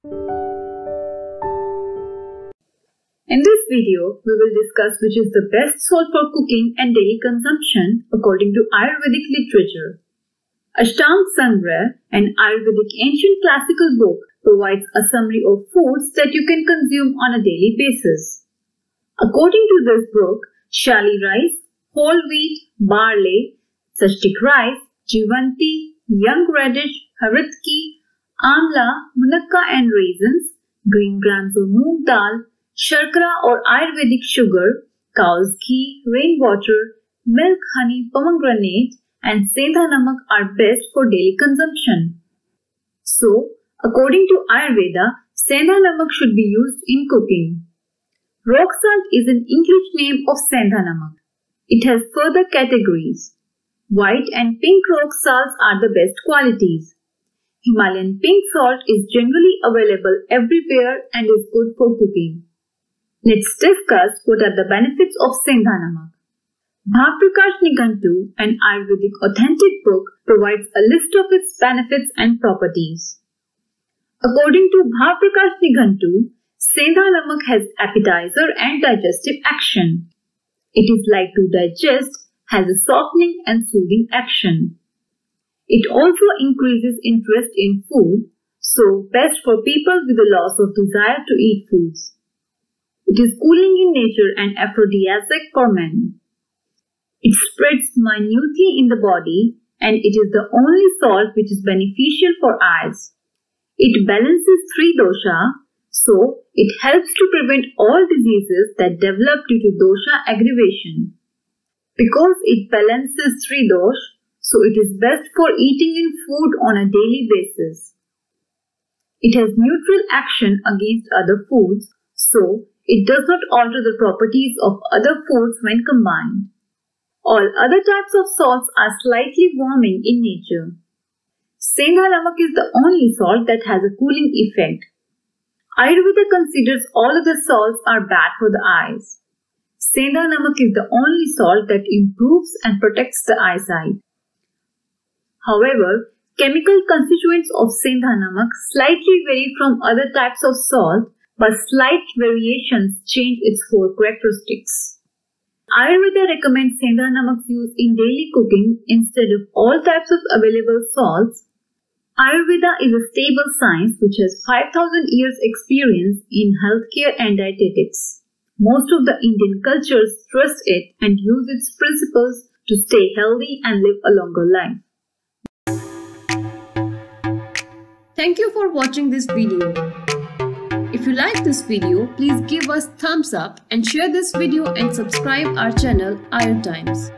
In this video, we will discuss which is the best salt for cooking and daily consumption according to Ayurvedic literature. Ashtang Sangrah, an Ayurvedic ancient classical book, provides a summary of foods that you can consume on a daily basis. According to this book, shali rice, whole wheat, barley, sashtik rice, jivanti, young radish, haritki, amla, munakka and raisins, green grams of moong dal, sharkara or Ayurvedic sugar, cow's ghee, rainwater, milk, honey, pomegranate, and sendha namak are best for daily consumption. So, according to Ayurveda, sendha namak should be used in cooking. Rock salt is an English name of sendha namak. It has further categories. White and pink rock salts are the best qualities. Himalayan pink salt is generally available everywhere and is good for cooking. Let's discuss what are the benefits of sendha namak. Bhagprakash Nighatu, an Ayurvedic authentic book, provides a list of its benefits and properties. According to Bhagprakash Nighatu, sendha namak has appetizer and digestive action. It is light to digest, has a softening and soothing action. It also increases interest in food, so best for people with a loss of desire to eat foods. It is cooling in nature and aphrodisiac for men. It spreads minutely in the body and it is the only salt which is beneficial for eyes. It balances three dosha, so it helps to prevent all diseases that develop due to dosha aggravation. Because it balances three dosh, so it is best for eating in food on a daily basis. It has neutral action against other foods, so it does not alter the properties of other foods when combined. All other types of salts are slightly warming in nature. Sendha namak is the only salt that has a cooling effect. Ayurveda considers all other salts are bad for the eyes. Sendha namak is the only salt that improves and protects the eyesight. However, chemical constituents of sendha namak slightly vary from other types of salt, but slight variations change its core characteristics. Ayurveda recommends sendha namak's use in daily cooking instead of all types of available salts. Ayurveda is a stable science which has 5,000 years experience in healthcare and dietetics. Most of the Indian cultures trust it and use its principles to stay healthy and live a longer life. Thank you for watching this video. If you like this video, please give us thumbs up and share this video and subscribe our channel Ayur Times.